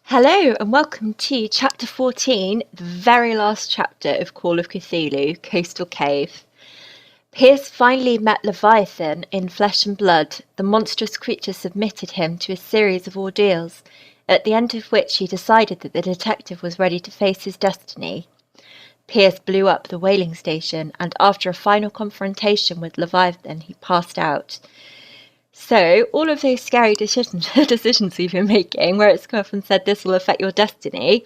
Hello and welcome to Chapter 14, the very last chapter of Call of Cthulhu, Coastal Cave. Pierce finally met Leviathan in flesh and blood. The monstrous creature submitted him to a series of ordeals, at the end of which he decided that the detective was ready to face his destiny. Pierce blew up the whaling station, and after a final confrontation with Leviathan, he passed out. So, all of those scary decisions we've been making, where it's come up and said this will affect your destiny,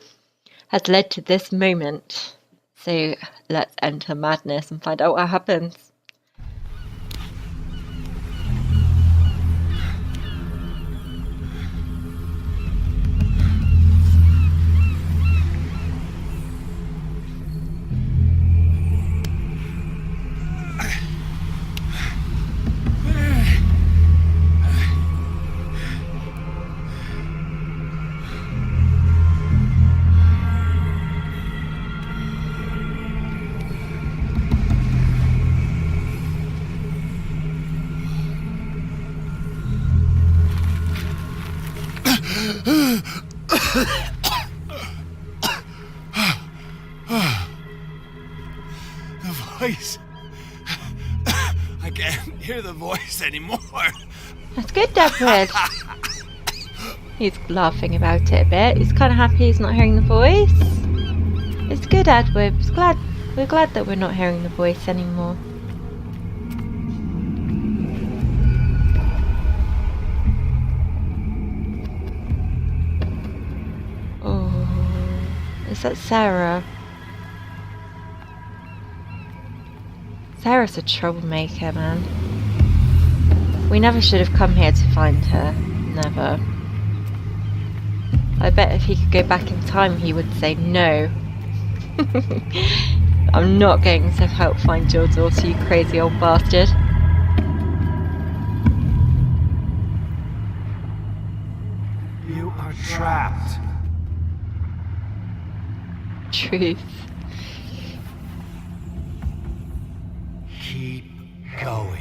has led to this moment. So, let's enter madness and find out what happens. The voice. I can't hear the voice anymore. That's good, Deadwood. He's laughing about it a bit. He's kind of happy he's not hearing the voice. It's good, Edward. We're glad that we're not hearing the voice anymore. Oh, is that Sarah? Sarah's a troublemaker, man. We never should have come here to find her. Never. I bet if he could go back in time, he would say no. I'm not going to help find your daughter, you crazy old bastard. You are trapped. Truth. Keep going.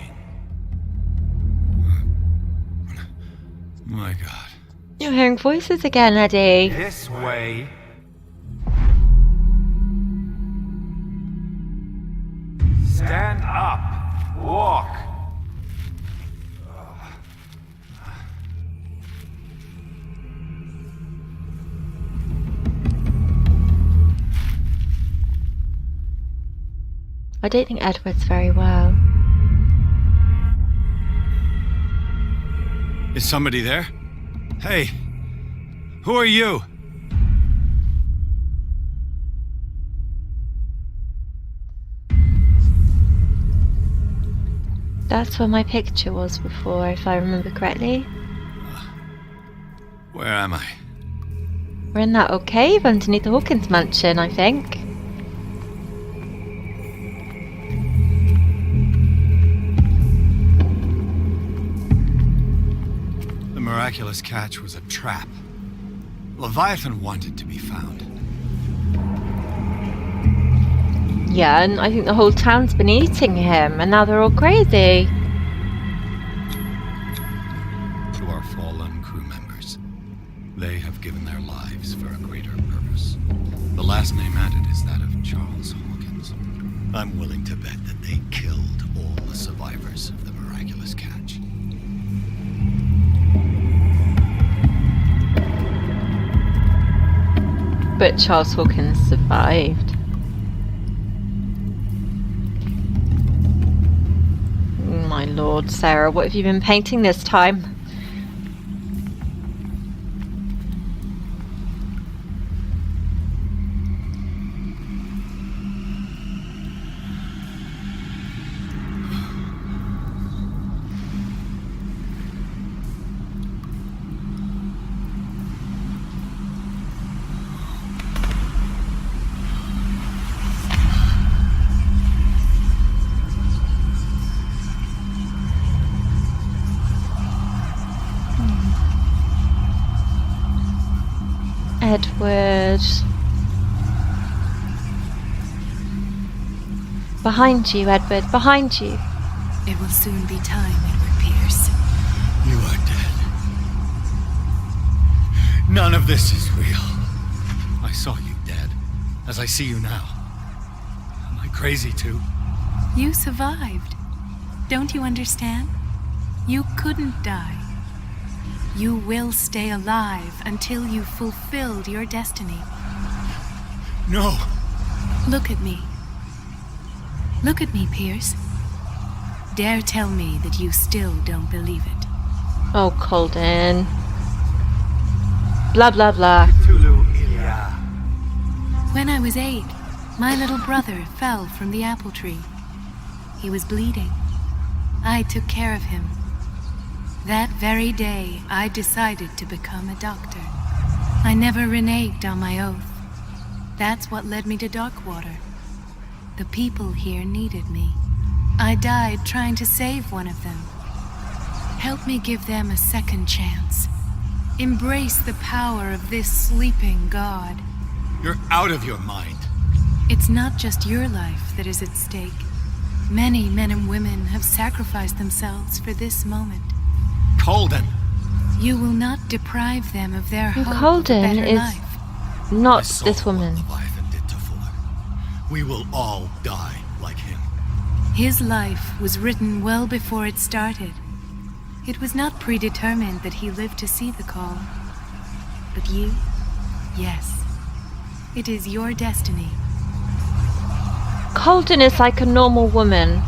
My God. You're hearing voices again, Eddie. This way. Stand up. Walk. I don't think Edward's very well. Is somebody there? Hey, who are you? That's where my picture was before, if I remember correctly. Where am I? We're in that old cave underneath the Hawkins mansion, I think. The miraculous catch was a trap. Leviathan wanted to be found. Yeah, and I think the whole town's been eating him, and now they're all crazy. To our fallen crew members, they have given their lives for a greater purpose. The last name added is that of Charles Hawkins. I'm willing to bet that they killed all the survivors of the miraculous catch. But Charles Hawkins survived. My lord, Sarah, what have you been painting this time? Edward. Behind you, Edward, behind you. It will soon be time, Edward Pierce. You are dead. None of this is real. I saw you dead, as I see you now. Am I crazy too? You survived. Don't you understand? You couldn't die. You will stay alive until you've fulfilled your destiny. No! Look at me. Look at me, Pierce. Dare tell me that you still don't believe it. Oh, Colden. Blah, blah, blah. Cthulhu, Elara. When I was 8, my little brother fell from the apple tree. He was bleeding. I took care of him. That very day, I decided to become a doctor. I never reneged on my oath. That's what led me to Darkwater. The people here needed me. I died trying to save one of them. Help me give them a second chance. Embrace the power of this sleeping god. You're out of your mind. It's not just your life that is at stake. Many men and women have sacrificed themselves for this moment. Colden! You will not deprive them of their And hope Colden of a better is life. not I saw this what woman. Leviathan did to Fuller. We will all die like him. His life was written well before it started. It was not predetermined that he lived to see the call. But you, yes. It is your destiny. Colden is like a normal woman.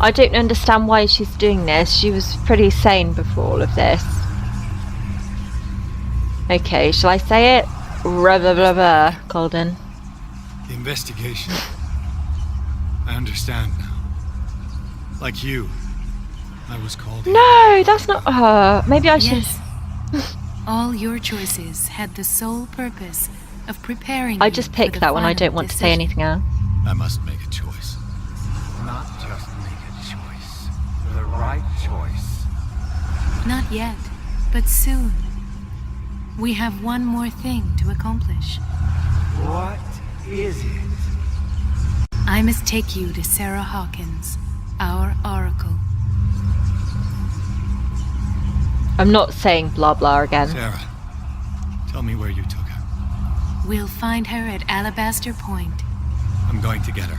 I don't understand why she's doing this. She was pretty sane before all of this. Okay, shall I say it? Blah, blah, blah, blah, Colden. The investigation. I understand now. Like you, I was called. No, that's not her. Maybe I should... Yes. All your choices had the sole purpose of preparing I you just for picked the that one. I final don't want to say decision. anything else. I must make a choice. Not just make a choice. The right choice. Not yet, but soon. We have one more thing to accomplish. What is it? I must take you to Sarah Hawkins, our oracle. I'm not saying blah blah again. Sarah, tell me where you took her. We'll find her at Alabaster Point. I'm going to get her.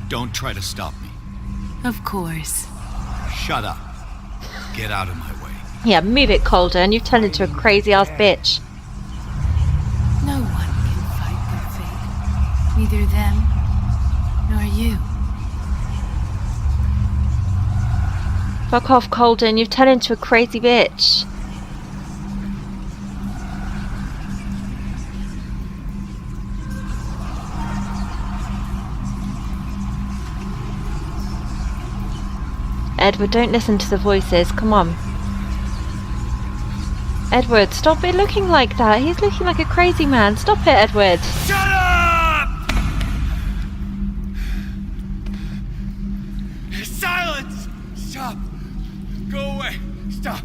Don't try to stop me. Of course. Shut up. Get out of my way. Yeah, move it, Colden. You've turned into a crazy ass bitch. No one can fight their fate. Neither them, nor you. Fuck off, Colden. You've turned into a crazy bitch. Edward, don't listen to the voices. Come on. Edward, stop it looking like that. He's looking like a crazy man. Stop it, Edward. Shut up! Silence! Stop! Go away! Stop!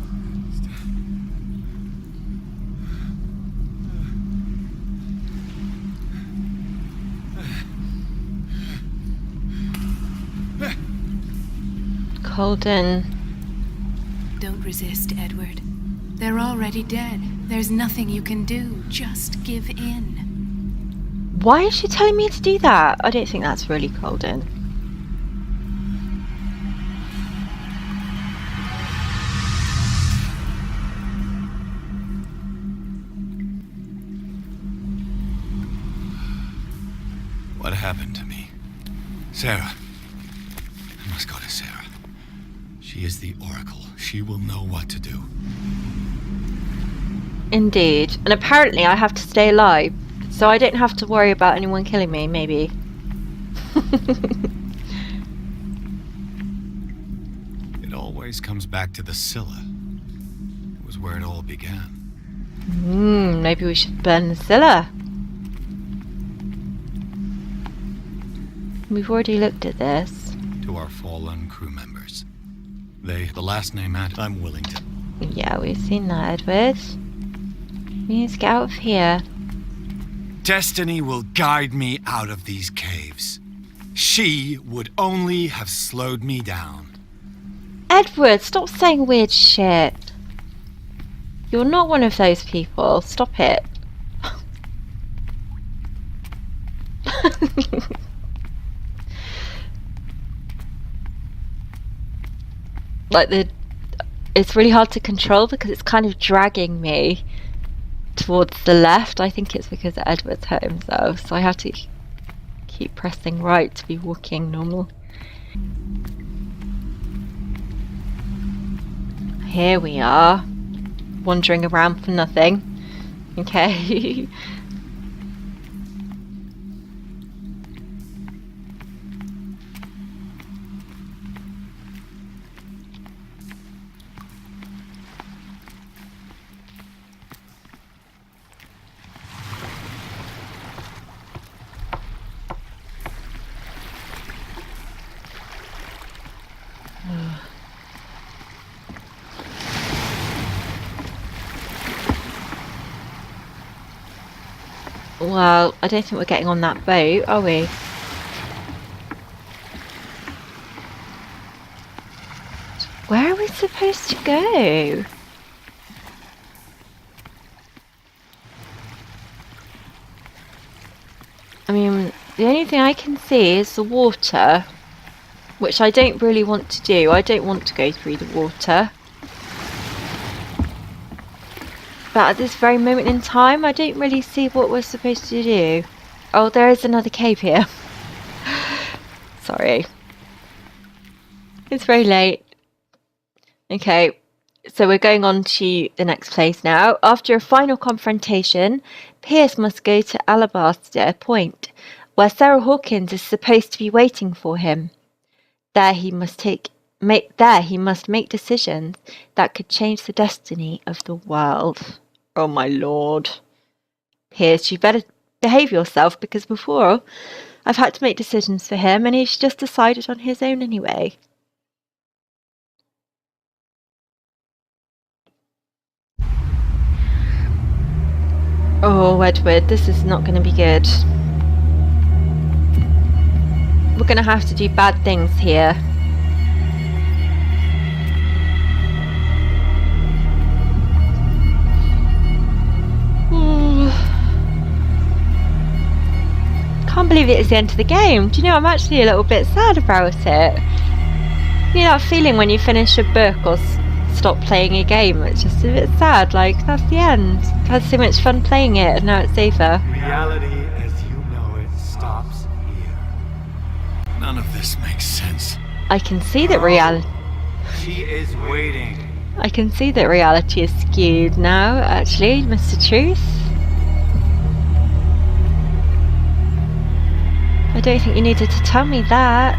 Colden. Don't resist, Edward. They're already dead. There's nothing you can do. Just give in. Why is she telling me to do that? I don't think that's really Colden. What happened to me? Sarah. I must go to Sarah. She is the Oracle. She will know what to do. Indeed. And apparently I have to stay alive. So I don't have to worry about anyone killing me, maybe. It always comes back to the Scylla. It was where it all began. Maybe we should burn the Scylla. We've already looked at this. To our fallen crew members. The last name added. I'm willing to. Yeah, we've seen that, Edward. We need to get out of here. Destiny will guide me out of these caves. She would only have slowed me down. Edward, stop saying weird shit. You're not one of those people. Stop it. It's really hard to control because it's kind of dragging me towards the left. I think it's because Edward's hurt himself, so I have to keep pressing right to be walking normal. Here we are, wandering around for nothing. Okay. Well, I don't think we're getting on that boat, are we? Where are we supposed to go? I mean, the only thing I can see is the water, which I don't really want to do. I don't want to go through the water. But at this very moment in time, I don't really see what we're supposed to do. Oh, there is another cave here. Sorry. It's very late. Okay, so we're going on to the next place now. After a final confrontation, Pierce must go to Alabaster Point, where Sarah Hawkins is supposed to be waiting for him. There he must make decisions that could change the destiny of the world. Oh my lord. Pierce, you better behave yourself, because before I've had to make decisions for him and he's just decided on his own anyway. Oh, Edward, this is not going to be good. We're going to have to do bad things here. Can't believe it is the end of the game. Do you know, I'm actually a little bit sad about it. You know that feeling when you finish a book or stop playing a game? It's just a bit sad, like, that's the end. I had so much fun playing it and now it's over. Reality as you know it stops here. None of this makes sense. I can see that reality... She is waiting. I can see that reality is skewed now, actually, Mr. Truth. I don't think you needed to tell me that.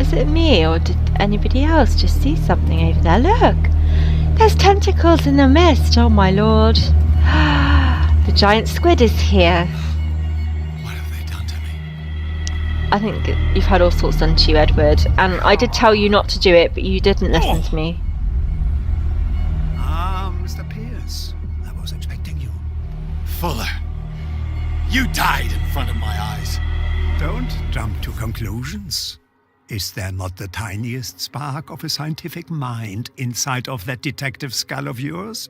Is it me, or did anybody else just see something over there? Look! There's tentacles in the mist, oh my lord. The giant squid is here. What have they done to me? I think you've had all sorts done to you, Edward. And I did tell you not to do it, but you didn't listen to me. Ah, Mr. Pierce. I was expecting you. Fuller, you died in front of my eyes. Don't jump to conclusions. Is there not the tiniest spark of a scientific mind inside of that detective skull of yours?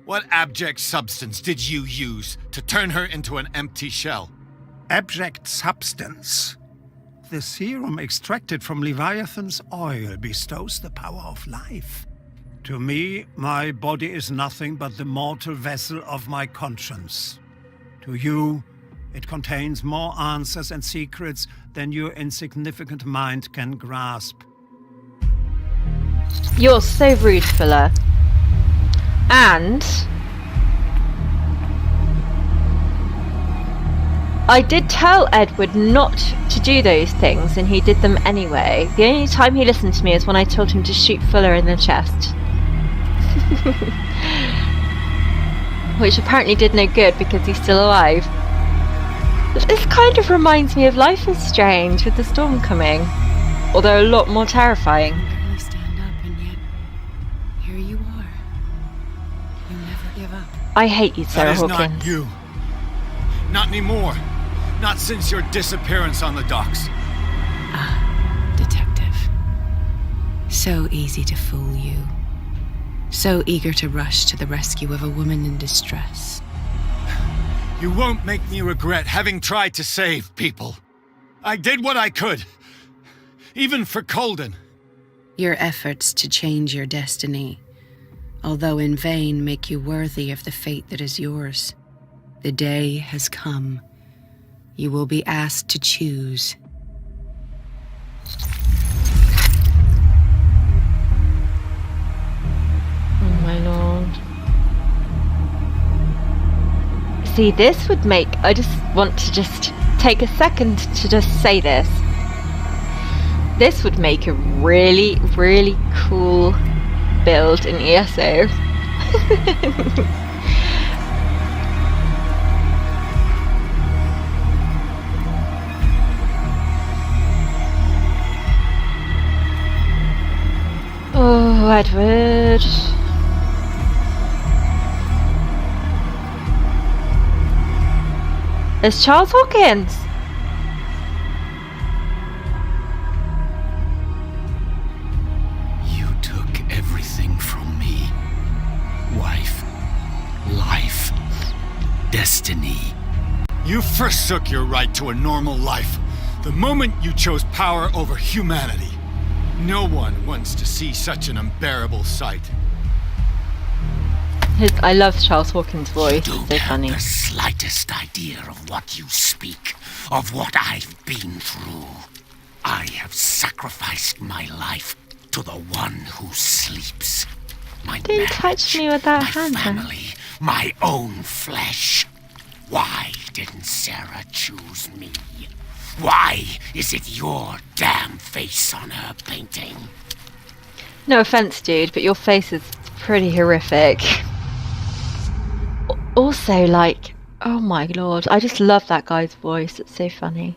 What abject substance did you use to turn her into an empty shell? Abject substance. The serum extracted from Leviathan's oil bestows the power of life. To me, my body is nothing but the mortal vessel of my conscience. To you, it contains more answers and secrets than your insignificant mind can grasp. You're so rude, Fuller. And I did tell Edward not to do those things, and he did them anyway. The only time he listened to me is when I told him to shoot Fuller in the chest. Which apparently did no good because he's still alive. This kind of reminds me of Life is Strange with the storm coming, although a lot more terrifying. You stand up, and yet here you are. You never give up. I hate you, Sarah That is Hawkins. not you. Not anymore. Not since your disappearance on the docks. Detective. So easy to fool you. So eager to rush to the rescue of a woman in distress. You won't make me regret having tried to save people. I did what I could. Even for Colden. Your efforts to change your destiny, although in vain, make you worthy of the fate that is yours. The day has come. You will be asked to choose. Oh my lord. See, this would make... I just want to just take a second to just say this. This would make a really, really cool build in ESO. Oh, Edward. It's Charles Hawkins. You took everything from me. Wife, life, destiny. You forsook your right to a normal life the moment you chose power over humanity. No one wants to see such an unbearable sight. I love Charles Hawkins' voice. You It's don't so have funny. the slightest idea of what you speak, of what I've been through. I have sacrificed my life to the one who sleeps. My Don't marriage, touch me with that my hand, man. family, my own flesh. Why didn't Sarah choose me? Why is it your damn face on her painting? No offense, dude, but your face is pretty horrific. Also, like, oh my lord, I just love that guy's voice. It's so funny.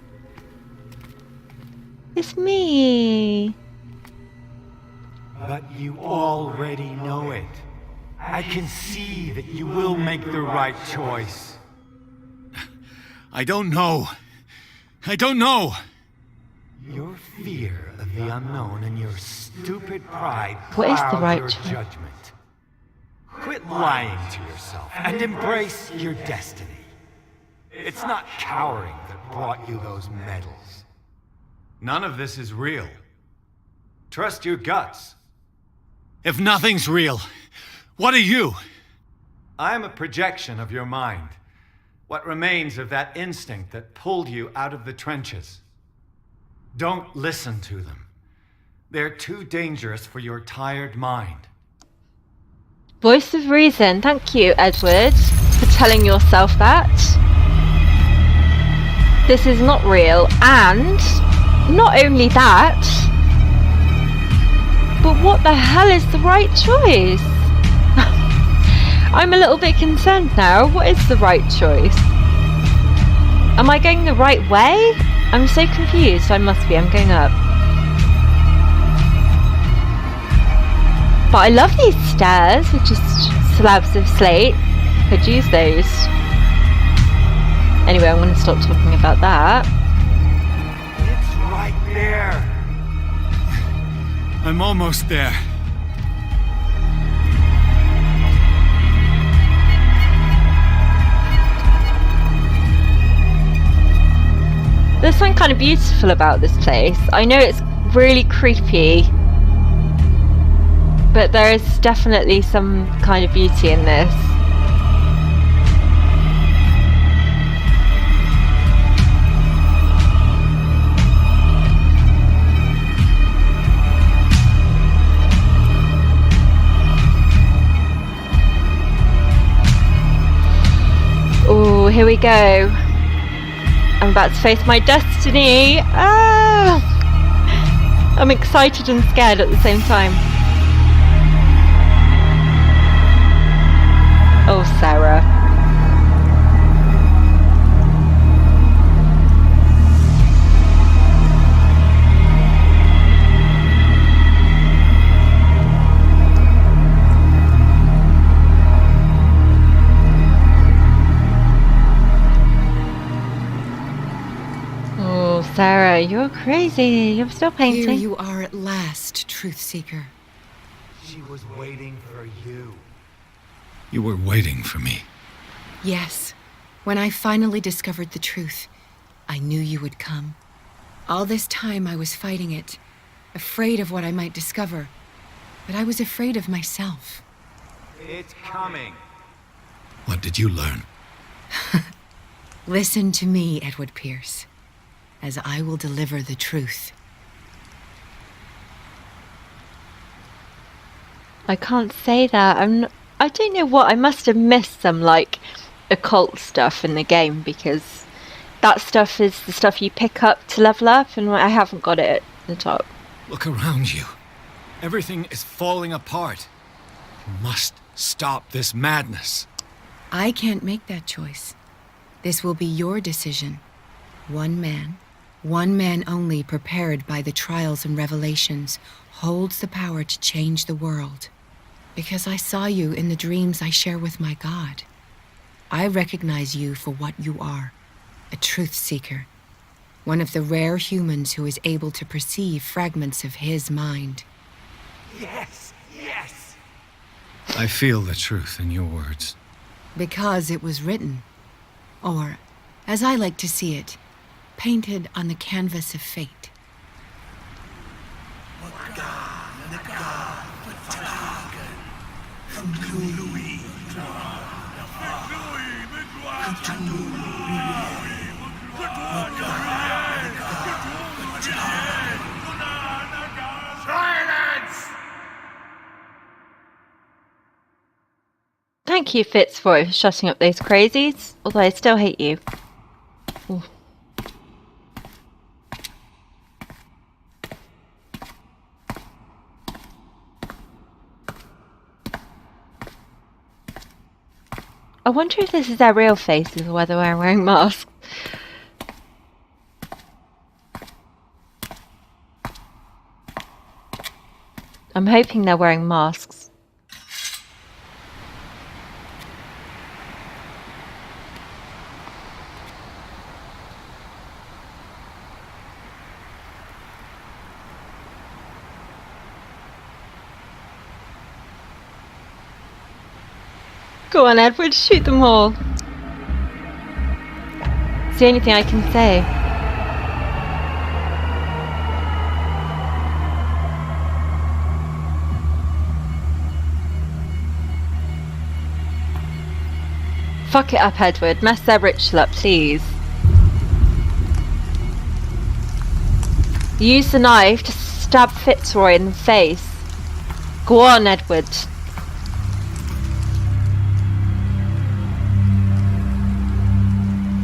It's me. But you already know it. I can see that you will make the right choice. I don't know. I don't know. Your fear of the unknown and your stupid pride What is the cloud right your choice? judgment. Quit lying to yourself and embrace your destiny. It's not cowering that brought you those medals. None of this is real. Trust your guts. If nothing's real, what are you? I am a projection of your mind. What remains of that instinct that pulled you out of the trenches. Don't listen to them. They're too dangerous for your tired mind. Voice of reason. Thank you, Edward, for telling yourself that. This is not real, and not only that, but what the hell is the right choice? I'm a little bit concerned now. What is the right choice? Am I going the right way? I'm so confused. I must be. I'm going up. But I love these stairs with just slabs of slate. Could use those. Anyway, I'm going to stop talking about that. It's right there. I'm almost there. There's something kind of beautiful about this place. I know it's really creepy, but there is definitely some kind of beauty in this. Oh, here we go. I'm about to face my destiny. Ah! I'm excited and scared at the same time. Oh, Sarah. Sarah, you're crazy. You're still painting. Here you are at last, Truth Seeker. She was waiting for you. You were waiting for me. Yes. When I finally discovered the truth, I knew you would come. All this time I was fighting it, afraid of what I might discover. But I was afraid of myself. It's coming. What did you learn? Listen to me, Edward Pierce, as I will deliver the truth. I can't say that. I don't know what. I must have missed some, like, occult stuff in the game, because that stuff is the stuff you pick up to level up, and I haven't got it at the top. Look around you. Everything is falling apart. You must stop this madness. I can't make that choice. This will be your decision. One man only, prepared by the trials and revelations, holds the power to change the world. Because I saw you in the dreams I share with my God. I recognize you for what you are, a truth seeker. One of the rare humans who is able to perceive fragments of his mind. Yes, yes. I feel the truth in your words. Because it was written. Or, as I like to see it, painted on the canvas of fate. Thank you, Fitz, for shutting up those crazies, although I still hate you. Ooh. I wonder if this is their real faces or whether they're wearing masks. I'm hoping they're wearing masks. Go on, Edward, shoot them all. It's the only thing I can say. Fuck it up, Edward. Mess their ritual up, please. Use the knife to stab Fitzroy in the face. Go on, Edward.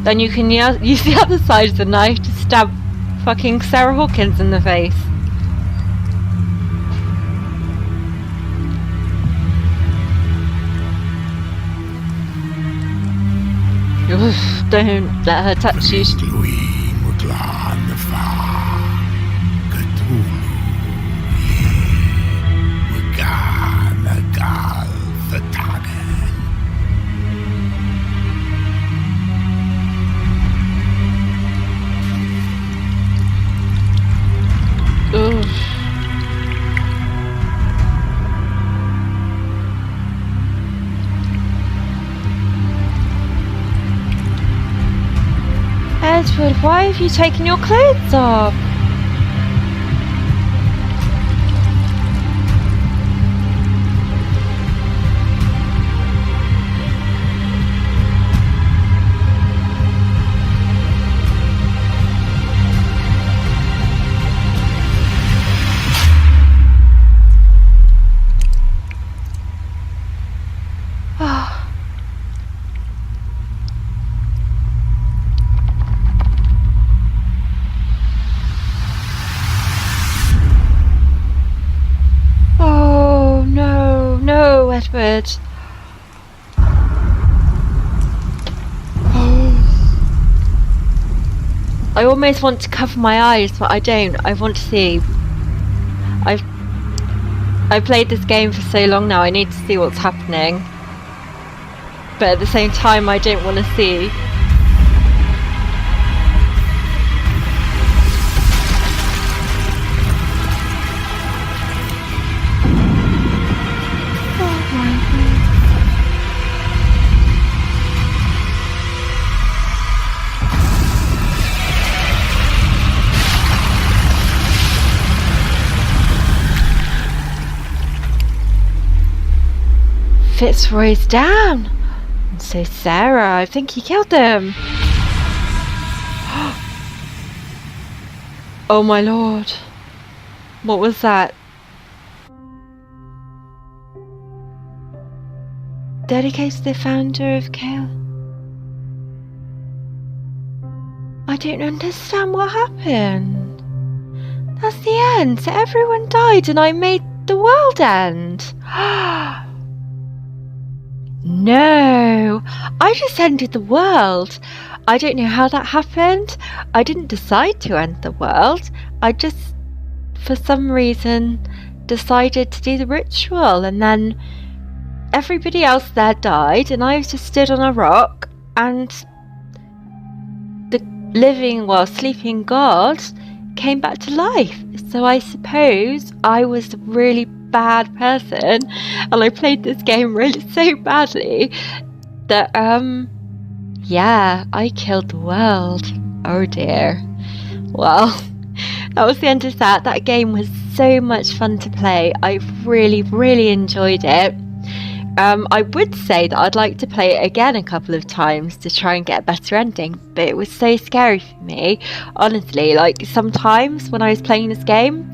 Then you can use the other side of the knife to stab fucking Sarah Hawkins in the face. Oof, don't let her touch you. Oof. Edward, why have you taken your clothes off? Edward. I almost want to cover my eyes, but I don't. I want to see. I've played this game for so long now, I need to see what's happening. But at the same time, I don't want to see. Fitzroy's down. And so Sarah, I think he killed them. Oh my lord. What was that? Dedicated to the founder of Kale. I don't understand what happened. That's the end. So everyone died and I made the world end. No, I just ended the world. I don't know how that happened. I didn't decide to end the world. I just, for some reason, decided to do the ritual, and then everybody else there died and I just stood on a rock, and the living while sleeping god came back to life. So I suppose I was a really bad person and I played this game really so badly that yeah, I killed the world. Oh dear. Well, that was the end of that. That game was so much fun to play. I really enjoyed it. I would say that I'd like to play it again a couple of times to try and get a better ending, but it was so scary for me. Honestly, like sometimes when I was playing this game,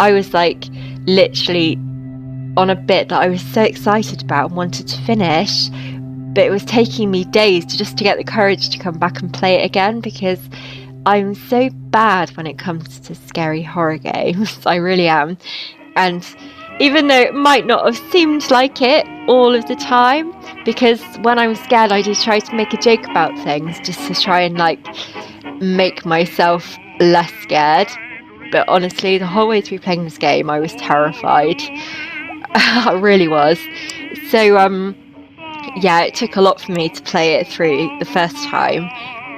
I was like literally on a bit that I was so excited about and wanted to finish, but it was taking me days to get the courage to come back and play it again, because I'm so bad when it comes to scary horror games. I really am. And even though it might not have seemed like it all of the time, because when I was scared I did try to make a joke about things just to try and like make myself less scared, but honestly the whole way through playing this game I was terrified. I really was. So yeah, it took a lot for me to play it through the first time,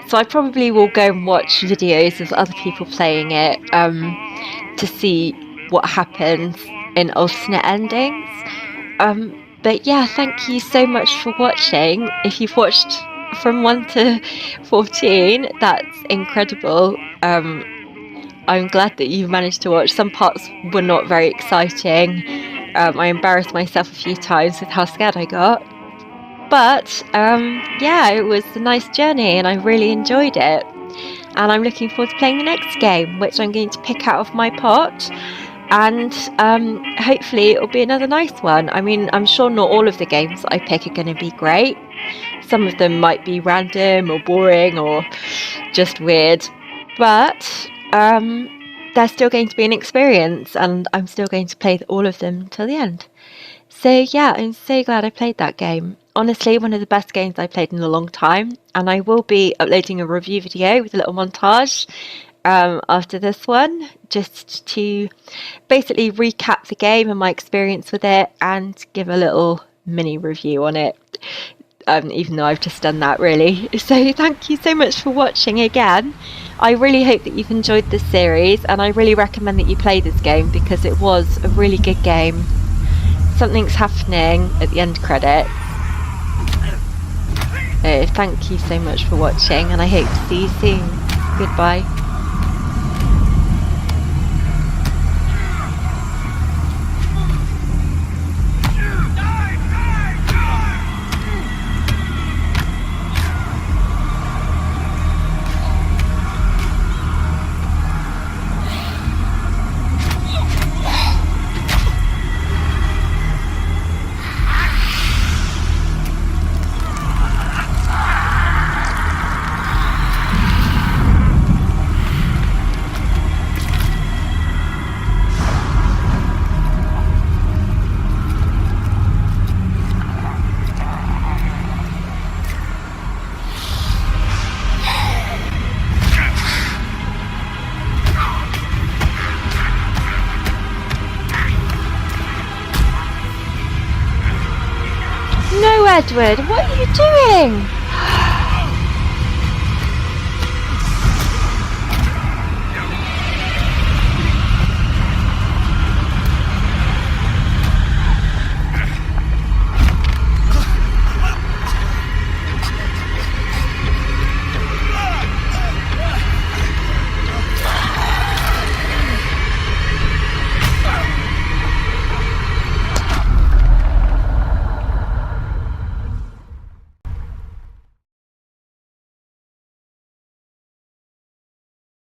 so I probably will go and watch videos of other people playing it to see what happens in alternate endings. But yeah, thank you so much for watching. If you've watched from 1 to 14, that's incredible. I'm glad that you managed to watch. Some parts were not very exciting. I embarrassed myself a few times with how scared I got. But yeah, it was a nice journey and I really enjoyed it. And I'm looking forward to playing the next game, which I'm going to pick out of my pot. And hopefully it'll be another nice one. I mean, I'm sure not all of the games I pick are going to be great. Some of them might be random or boring or just weird. But they're still going to be an experience, and I'm still going to play all of them till the end. So yeah, I'm so glad I played that game. Honestly, one of the best games I played in a long time, and I will be uploading a review video with a little montage after this one, just to basically recap the game and my experience with it and give a little mini review on it, even though I've just done that really. So thank you so much for watching again. I really hope that you've enjoyed this series, and I really recommend that you play this game because it was a really good game. Something's happening at the end credit. Thank you so much for watching, and I hope to see you soon. Goodbye. No, Edward, what are you doing?